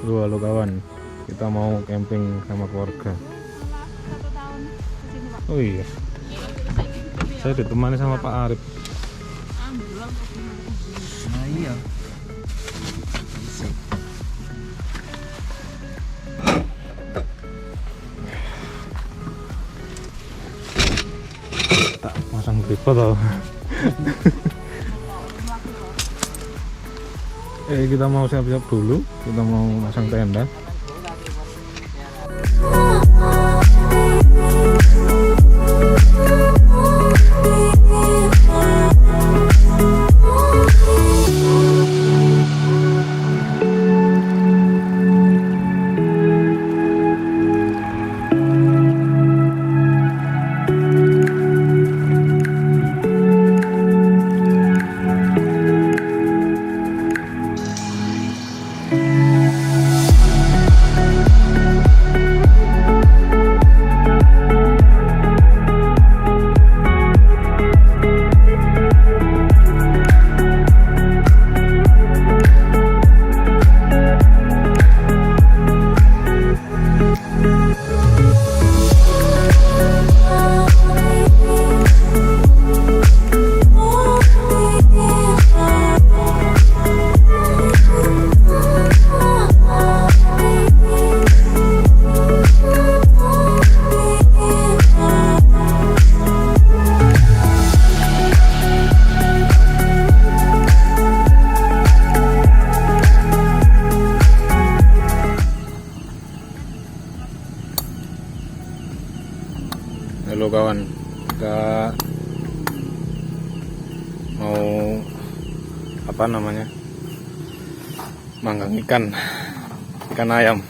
Halo kawan, kita mau camping sama keluarga. Oh iya, saya ditemani sama Pak Arif. Nah iya. Tak masang tripod tau. Kita mau siap-siap dulu. Kita mau masang tenda. Halo kawan, kita mau apa namanya, manggang ikan ayam.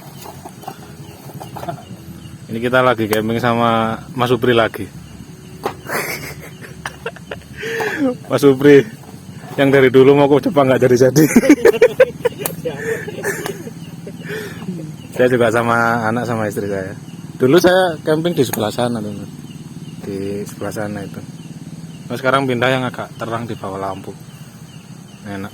Ini kita lagi camping sama Mas Supri lagi. Mas Supri yang dari dulu mau ke Jepang nggak jadi. Saya juga sama anak sama istri saya. Dulu saya camping di sebelah sana tuh. Di sebelah sana itu. Nah, sekarang pindah yang agak terang di bawah lampu. Enak.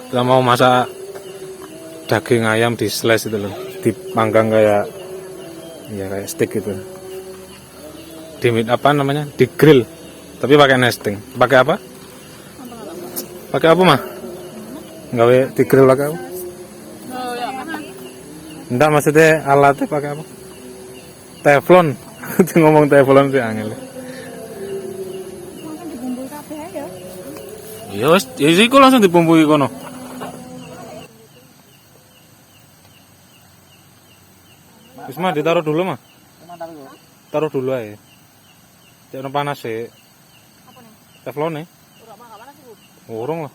Kita mau masak daging ayam di slice itu loh, dipanggang kayak steak gitu. Di apa namanya? Di grill. Tapi pakai nesting. Pakai apa? Pakai apa mah? Gawe di grill pakai apa? Enggak, maksudnya alatnya pakai apa? Teflon. Ngomong teflon sih angel. Ya wis, iku langsung dibumbui kono. Wis mah ditaruh dulu mah. Taruh dulu aja. Jangan panas sih. Apa nih? Teflon nih. Udah mah panas sih, Bu. Urung lah.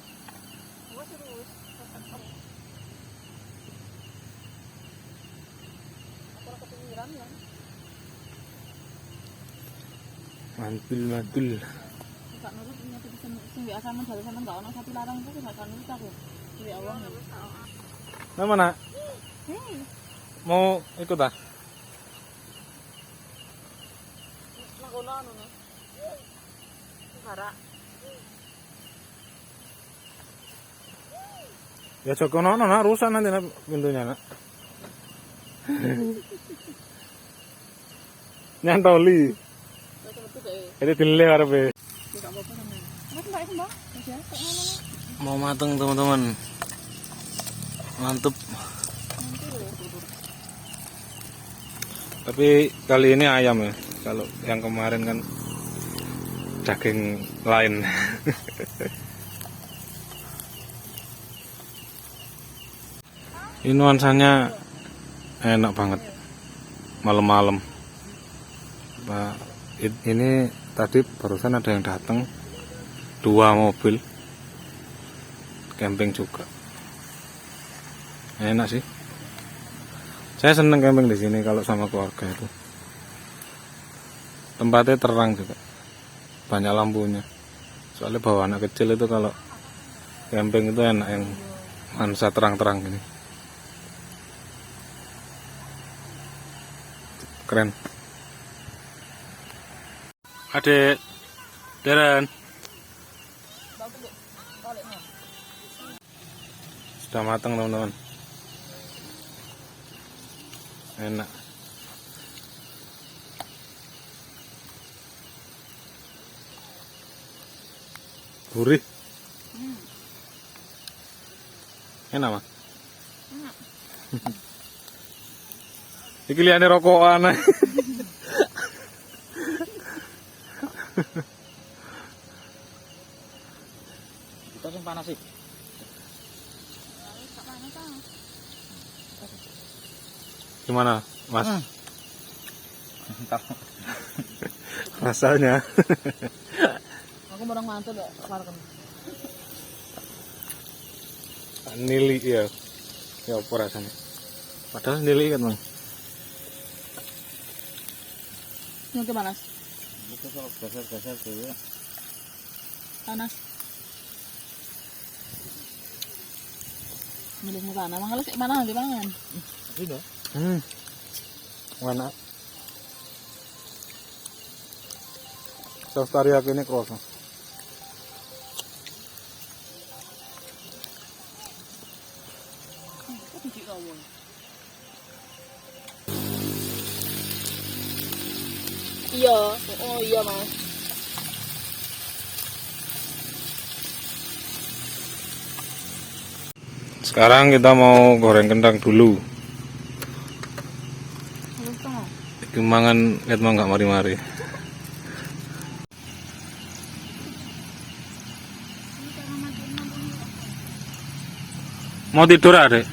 Mantul. Enggak nurut nyatu sing biasa men dari sampean enggak ono satu larang itu enggak nurut aku. Ya Allah. Nah mana? Mau ikut ah? Nang kono anu nih. Bara. Ya Joko nono nak rusak nanti nak pintunya nak. Nyantoli. Ini dile karepe. Enggak apa-apa sampean. Mbak itu, Mbak. Ya, kok ngono. Mau mateng teman-teman. Mantep. Tapi kali ini ayam ya. Kalau yang kemarin kan daging lain. Ini nuansanya enak banget. Malam-malam. Nah, ini tadi barusan ada yang datang, 2 mobil camping juga. Enak sih. Saya seneng camping di sini kalau sama keluarga itu. Tempatnya terang juga, banyak lampunya. Soalnya bawa anak kecil itu kalau camping itu enak yang nuansa terang-terang gini. Keren. Adek, Deren. Sudah matang teman-teman. Enak. Gurih. Enak mah. Enak. Iki liyane rokokan. Kita sing panas sih. Gimana, Mas? Mantap. Rasanya. Aku barang mantul ya, keluarkan. Nili ya. Ya apa rasanya? Padahal nili kan, Bang. Ini panas. Itu kok geser-geser dulu. Panas. Milih sana, makanya sih mana di pangan. Ini Mana? Saus teriyaki ini kerasa. Kok biji kau? Iya, oh iya mas. Sekarang kita mau goreng kentang dulu. Iki mangan lihat mah nggak mari-mari. Mau tidur adek?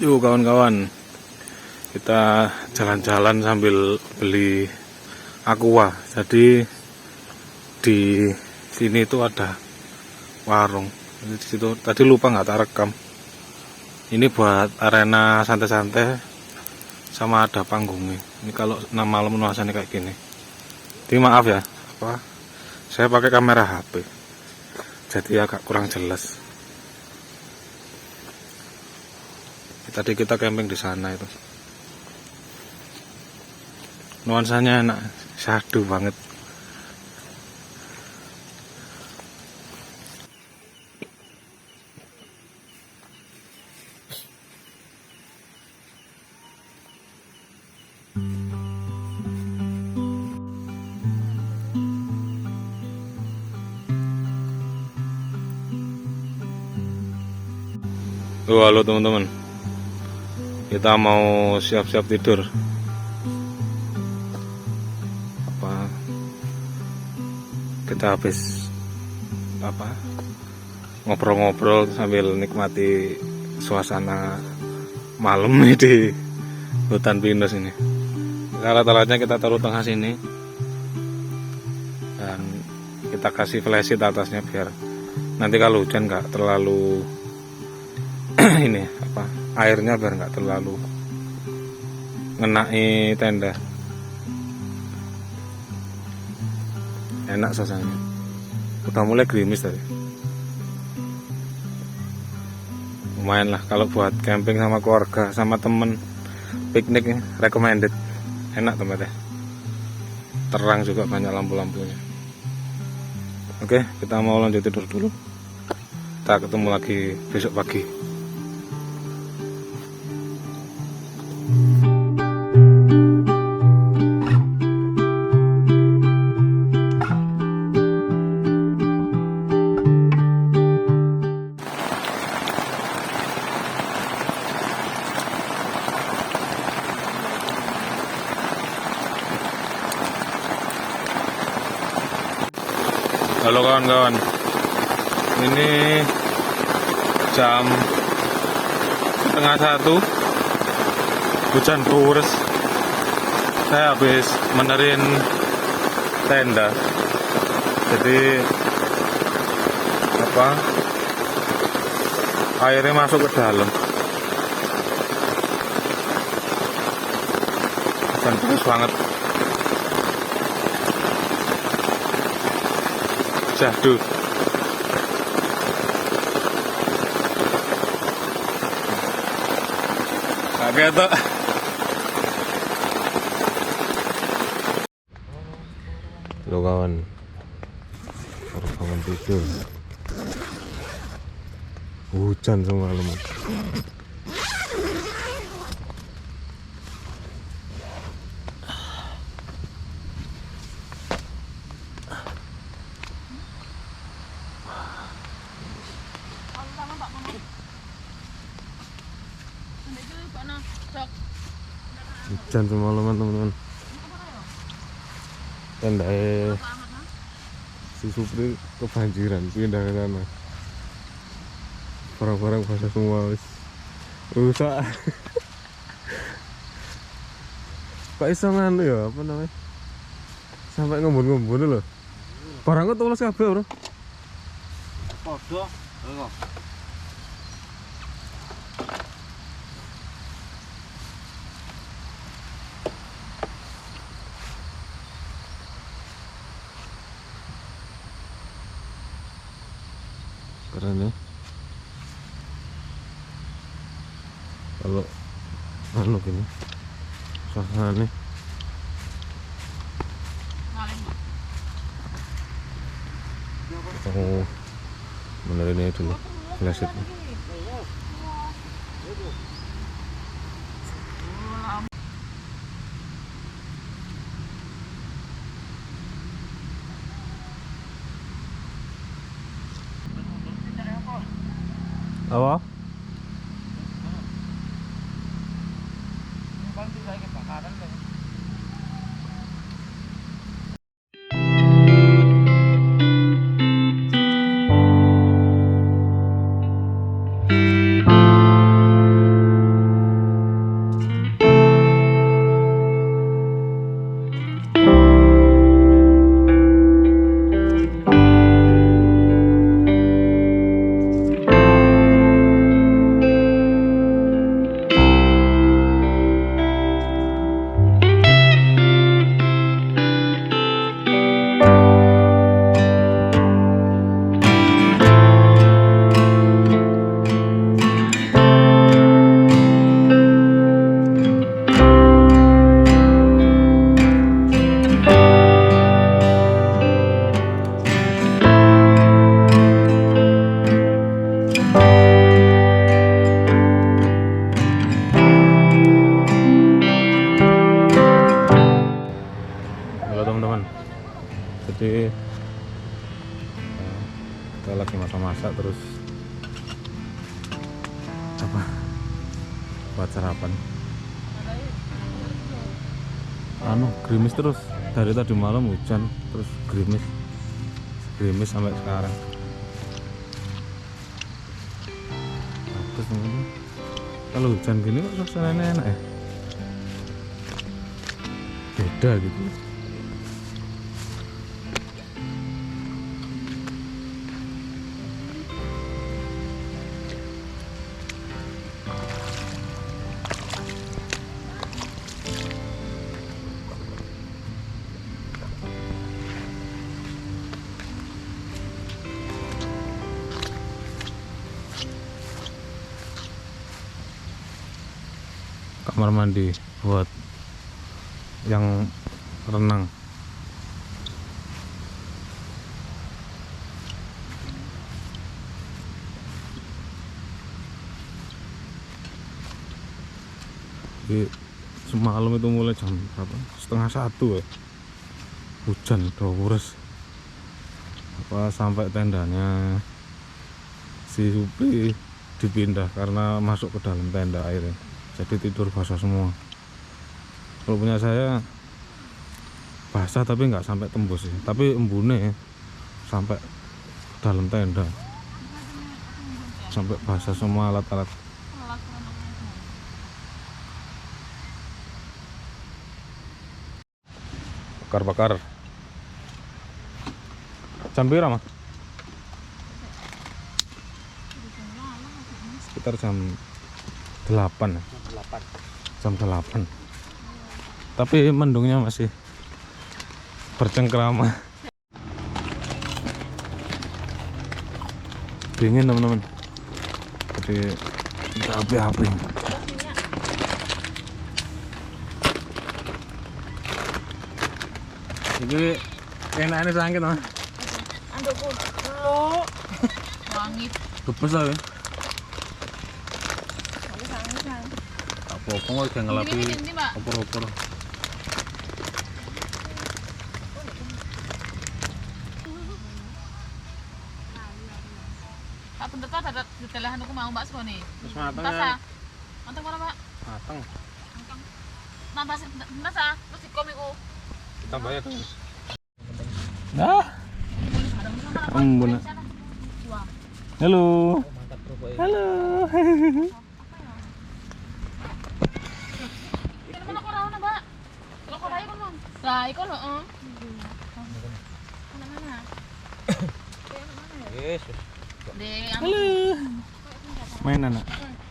Yuk kawan-kawan, kita jalan-jalan sambil beli aqua. Jadi di sini itu ada warung. Di situ tadi lupa nggak tak rekam. Ini buat arena santai-santai sama ada panggungnya. Ini kalau malam nuansanya kayak gini. Jadi maaf ya, saya pakai kamera HP, jadi agak kurang jelas. Tadi kita camping di sana itu. Nuansanya enak, syahdu banget. Halo teman-teman. Kita mau siap-siap tidur. Kita habis ngobrol-ngobrol sambil nikmati suasana malam di hutan pinus ini. Alat-alatnya kita taruh tengah sini dan kita kasih flashlight atasnya biar nanti kalau hujan nggak terlalu ini airnya biar nggak terlalu ngenai tenda. Enak suasananya. Udah mulai gerimis tadi. Lumayan lah kalau buat camping sama keluarga sama temen, piknik recommended. Enak tempatnya. Terang juga, banyak lampu-lampunya. Oke, kita mau lanjut tidur dulu. Kita ketemu lagi besok pagi. Halo kawan-kawan, ini jam setengah 1 hujan terus. Saya habis menerin tenda, jadi airnya masuk ke dalam. Hujan terus banget. Jahdu. Kaget tuh. Lo kawan, baru bangun tidur. Hujan semalam. Hujan semalaman teman-teman. Tenda si Supri kebanjiran, pindah ke sana. Barang-barang basah semua wis rusak. Kok iso nganu ya, apa namanya? Sampai ngembun-ngembun lho. Barangku tulis kabeh, Bro. Podo. Lho. Keren ya. Kalau anu gini suasana nih. Oh, benerin ini dulu flashlight. Apa? Paling bisa kebakaran deh. Jadi kita lagi masak-masak terus apa buat sarapan. Gerimis terus dari tadi malam, hujan terus gerimis sampai sekarang. Terus kalau hujan gini kok suasananya enak ya, beda gitu. Kamar mandi buat yang renang. Jadi semalam itu mulai jam berapa? Setengah 1 ya. Hujan terus sampai tendanya si Supri dipindah karena masuk ke dalam tenda airnya. Jadi tidur basah semua. Kalau punya saya basah tapi nggak sampai tembus sih, tapi embunnya sampai dalam tenda, sampai basah semua alat-alat. bakar-bakar. Jam berapa, Mas? Sekitar jam 8. 8. Jam 8. Tapi mendungnya masih bercengkrama. Dingin teman-teman. Jadi kita api-api. Ini enaknya sakit mah. Andukku dulu. Wangi. Bebas lah ya. Aku sangat. Apa-apa nggak kayak ngelapi Ini, Mbak. opor-opor. Tak bentuk ada di telehan aku mau Mbak sekoni. Terus matang Tas ya. ah. Matang mana Mbak? Matang. Matang. Nambah bentas ah. Terus dikomiku. Tambah ya terus. Nah. Ampun. Halo. Mantap bro boy. Halo. Ini mana kau rawan Mbak? Kalau kau raya kan Bang? Lah, ikut loh. Mana? Yesus. Di Halo. Main anak.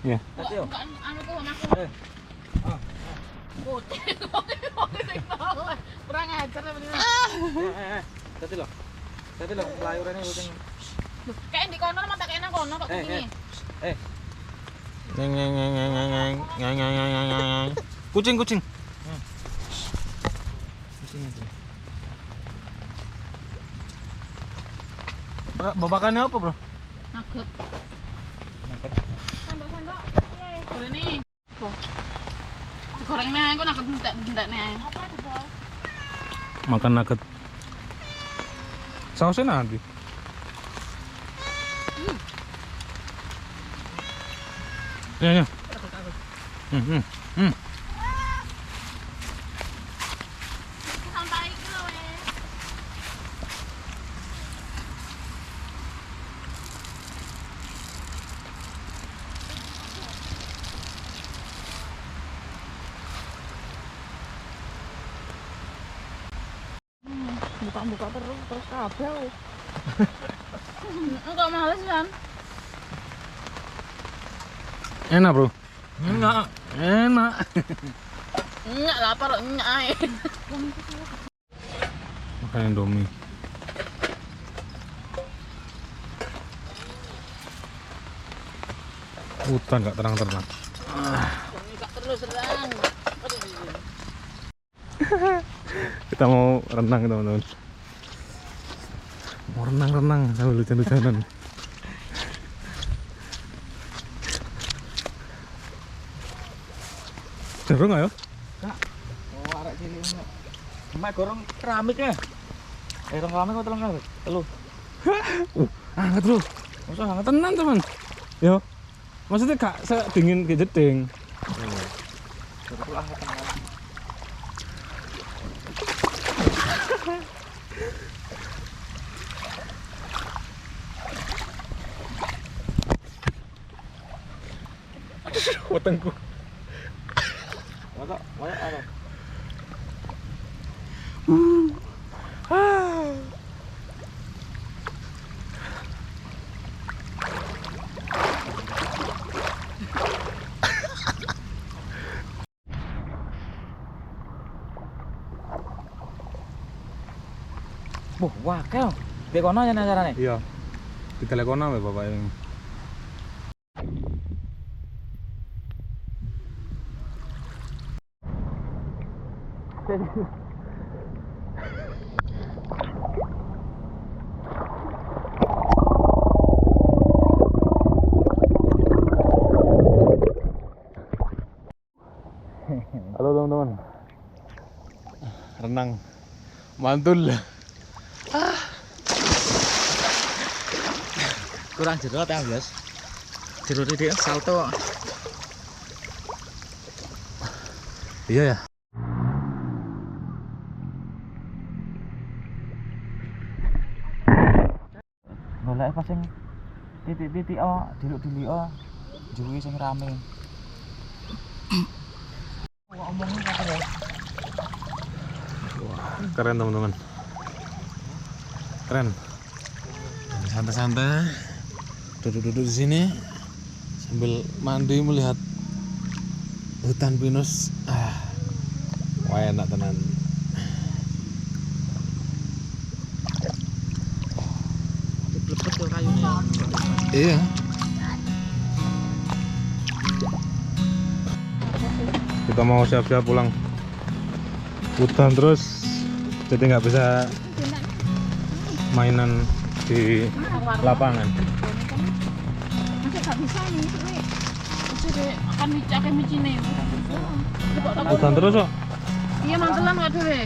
Ya. Bukan anu ku sama aku. Kurang ajar bener. Tadi loh. Tadi loh layurannya kucing. Kayak di kono mata kayak nang kono kok begini. Ngeng ngeng ngeng ngeng ngeng ngeng ngeng ngeng ngeng. Kucing. Kucing itu. Babakannya apa, Bro? Nugget. Sandok. Boleh nih. Gorengnya aku nugget bentak-bentaknya. Apa itu, Bos? Makan nugget. Sausnya nanti. Ya. Sampai iki lho weh. Buka terus kabel. Enggak males kan? Enak, Bro. Enggak. Enak. Enggak lapar, enggak ae. Makan Indomie. Hutan gak terang-terang. Enggak terus terang. Kita mau renang, teman-teman. Mau renang sambil hujan-hujanan. Jarang ayo. Oh, arek cilik ngono. Mak gorong keramik ya. Rong keramik kok telung keramik. Telu. Hangat, Bro. Masa hangat. Tenan, teman. Yo. Maksudnya gak sedingin kayak jeding. Betul hangat tenan. Wetengku. Masa apa? Wah, kau. Di kono ya carane. Iya. Di telepon ya Bapak ini. Halo teman-teman. Renang mantul. Kurang jerot ya, Bos. Jerot dia salto. Iya ya. Golek pas sing titik-titik diluk-diluk juwi sing rame. Omongnya apa ya? Wah. Keren teman-teman. Keren. Santai-santai. Duduk-duduk di sini sambil mandi melihat hutan pinus. Wah enak tenan. Lepet tuh kayunya. Iya. Kita mau siap-siap pulang. Hutan terus, jadi nggak bisa mainan di lapangan. Masih gak bisa nih, nih. Jadi akan dicake micine. Hutan terus kok. Iya mantelan kok dhewe.